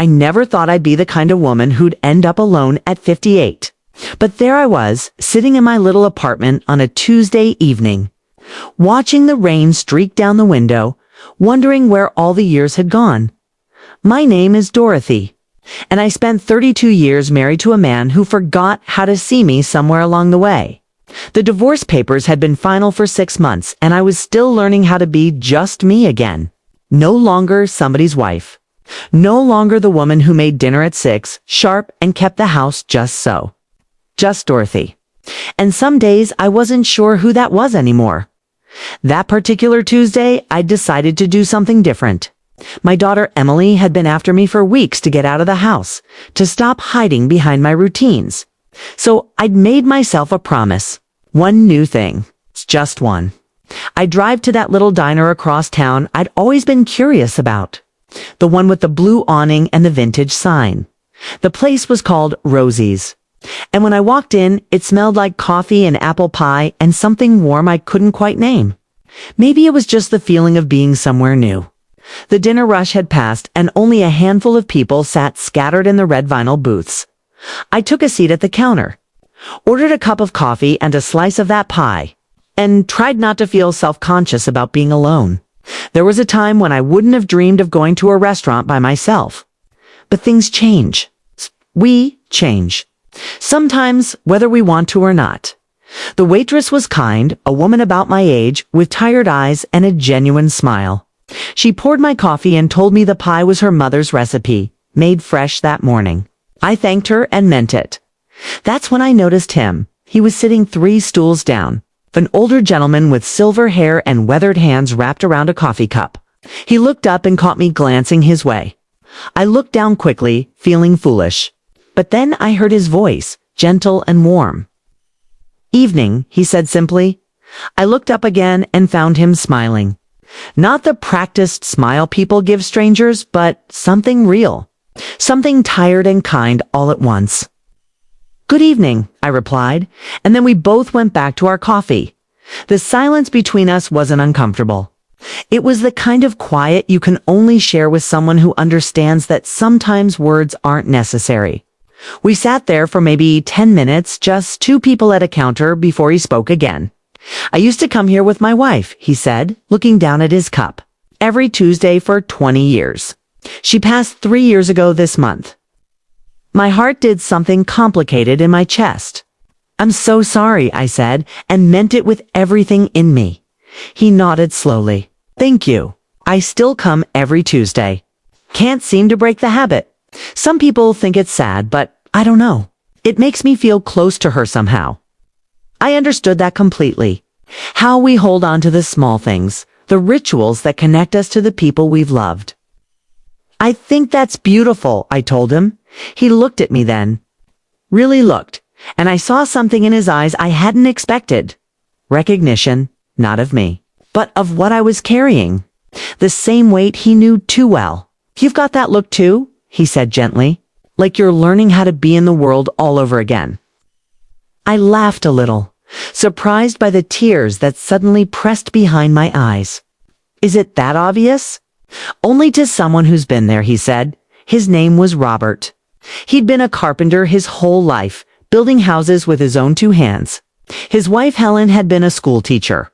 I never thought I'd be the kind of woman who'd end up alone at 58. But there I was, sitting in my little apartment on a Tuesday evening, watching the rain streak down the window, wondering where all the years had gone. My name is Dorothy, and I spent 32 years married to a man who forgot how to see me somewhere along the way. The divorce papers had been final for 6 months, and I was still learning how to be just me again. No longer somebody's wife. No longer the woman who made dinner at 6, sharp, and kept the house just so. Just Dorothy. And some days I wasn't sure who that was anymore. That particular Tuesday, I decided to do something different. My daughter Emily had been after me for weeks to get out of the house, to stop hiding behind my routines. So I'd made myself a promise. One new thing. It's just one. I'd drive to that little diner across town I'd always been curious about. The one with the blue awning and the vintage sign. The place was called Rosie's. And when I walked in, it smelled like coffee and apple pie and something warm I couldn't quite name. Maybe it was just the feeling of being somewhere new. The dinner rush had passed and only a handful of people sat scattered in the red vinyl booths. I took a seat at the counter, ordered a cup of coffee and a slice of that pie, and tried not to feel self-conscious about being alone. There was a time when I wouldn't have dreamed of going to a restaurant by myself. But things change. We change. Sometimes, whether we want to or not. The waitress was kind, a woman about my age, with tired eyes and a genuine smile. She poured my coffee and told me the pie was her mother's recipe, made fresh that morning. I thanked her and meant it. That's when I noticed him. He was sitting 3 stools down. An older gentleman with silver hair and weathered hands wrapped around a coffee cup. He looked up and caught me glancing his way. I looked down quickly, feeling foolish. But then I heard his voice, gentle and warm. "Evening," he said simply. I looked up again and found him smiling. Not the practiced smile people give strangers, but something real. Something tired and kind all at once. "Good evening," I replied, and then we both went back to our coffee. The silence between us wasn't uncomfortable. It was the kind of quiet you can only share with someone who understands that sometimes words aren't necessary. We sat there for maybe 10 minutes, just 2 people at a counter before he spoke again. "I used to come here with my wife," he said, looking down at his cup, "every Tuesday for 20 years. She passed 3 years ago this month." My heart did something complicated in my chest. "I'm so sorry," I said, and meant it with everything in me. He nodded slowly. "Thank you. I still come every Tuesday. Can't seem to break the habit. Some people think it's sad, but I don't know. It makes me feel close to her somehow." I understood that completely. How we hold on to the small things, the rituals that connect us to the people we've loved. "I think that's beautiful," I told him. He looked at me then. Really looked, and I saw something in his eyes I hadn't expected. Recognition, not of me, but of what I was carrying. The same weight he knew too well. "You've got that look too," he said gently, "like you're learning how to be in the world all over again." I laughed a little, surprised by the tears that suddenly pressed behind my eyes. "Is it that obvious?" "Only to someone who's been there," he said. His name was Robert. He'd been a carpenter his whole life, building houses with his own 2 hands. His wife Helen had been a school teacher.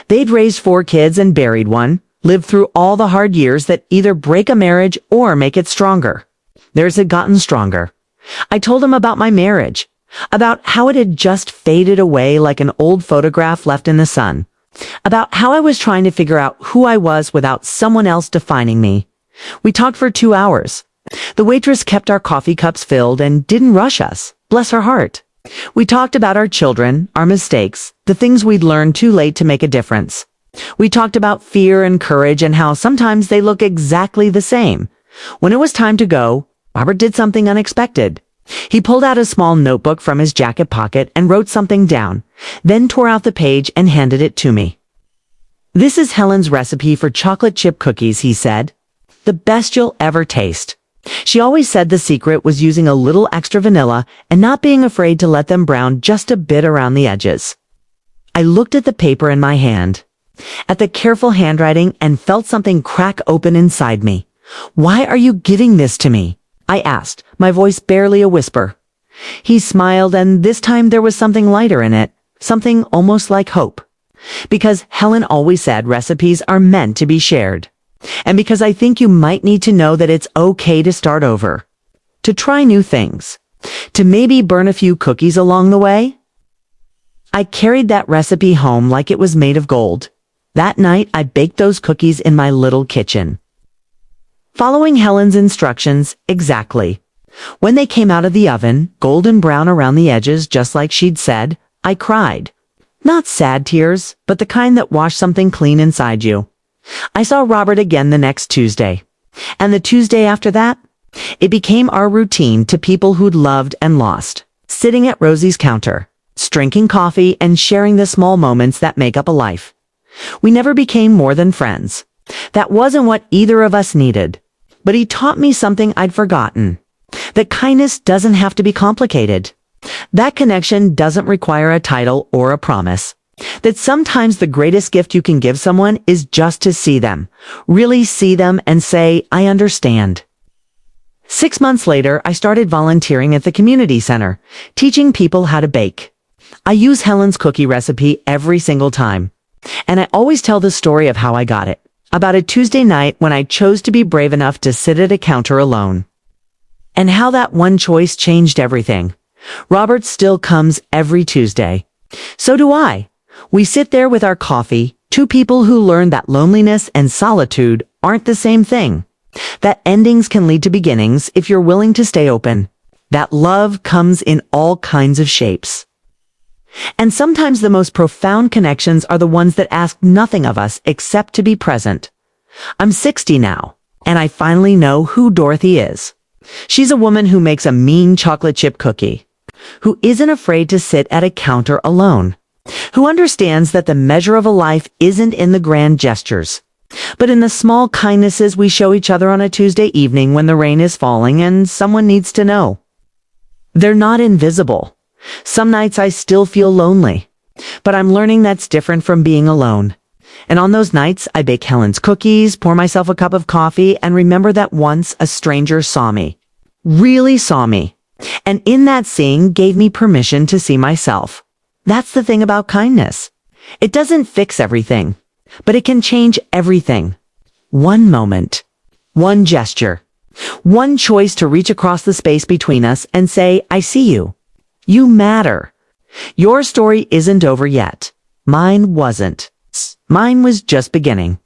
They'd raised 4 kids and buried one, lived through all the hard years that either break a marriage or make it stronger. Theirs had gotten stronger. I told him about my marriage, about how it had just faded away like an old photograph left in the sun, about how I was trying to figure out who I was without someone else defining me. We talked for 2 hours. The waitress kept our coffee cups filled and didn't rush us, bless her heart. We talked about our children, our mistakes, the things we'd learned too late to make a difference. We talked about fear and courage and how sometimes they look exactly the same. When it was time to go, Robert did something unexpected. He pulled out a small notebook from his jacket pocket and wrote something down, then tore out the page and handed it to me. "This is Helen's recipe for chocolate chip cookies," he said. "The best you'll ever taste. She always said the secret was using a little extra vanilla and not being afraid to let them brown just a bit around the edges." I looked at the paper in my hand, at the careful handwriting, and felt something crack open inside me. "Why are you giving this to me?" I asked, my voice barely a whisper. He smiled, and this time there was something lighter in it, something almost like hope. Because Helen always said recipes are meant to be shared. And because I think you might need to know that it's okay to start over. To try new things. To maybe burn a few cookies along the way. I carried that recipe home like it was made of gold. That night, I baked those cookies in my little kitchen. Following Helen's instructions exactly. When they came out of the oven, golden brown around the edges just like she'd said, I cried. Not sad tears, but the kind that wash something clean inside you. I saw Robert again the next Tuesday. And the Tuesday after that, it became our routine to people who'd loved and lost, sitting at Rosie's counter, drinking coffee and sharing the small moments that make up a life. We never became more than friends. That wasn't what either of us needed. But he taught me something I'd forgotten. That kindness doesn't have to be complicated. That connection doesn't require a title or a promise. That sometimes the greatest gift you can give someone is just to see them. Really see them and say, I understand. 6 months later, I started volunteering at the community center, teaching people how to bake. I use Helen's cookie recipe every single time. And I always tell the story of how I got it. About a Tuesday night when I chose to be brave enough to sit at a counter alone. And how that one choice changed everything. Robert still comes every Tuesday. So do I. We sit there with our coffee, two people who learned that loneliness and solitude aren't the same thing. That endings can lead to beginnings if you're willing to stay open. That love comes in all kinds of shapes. And sometimes the most profound connections are the ones that ask nothing of us except to be present. I'm 60 now, and I finally know who Dorothy is. She's a woman who makes a mean chocolate chip cookie, who isn't afraid to sit at a counter alone, who understands that the measure of a life isn't in the grand gestures, but in the small kindnesses we show each other on a Tuesday evening when the rain is falling and someone needs to know. They're not invisible. Some nights I still feel lonely, but I'm learning that's different from being alone. And on those nights, I bake Helen's cookies, pour myself a cup of coffee, and remember that once a stranger saw me. Really saw me. And in that seeing gave me permission to see myself. That's the thing about kindness. It doesn't fix everything, but it can change everything. One moment, one gesture, one choice to reach across the space between us and say, I see you. You matter. Your story isn't over yet. Mine wasn't. Mine was just beginning.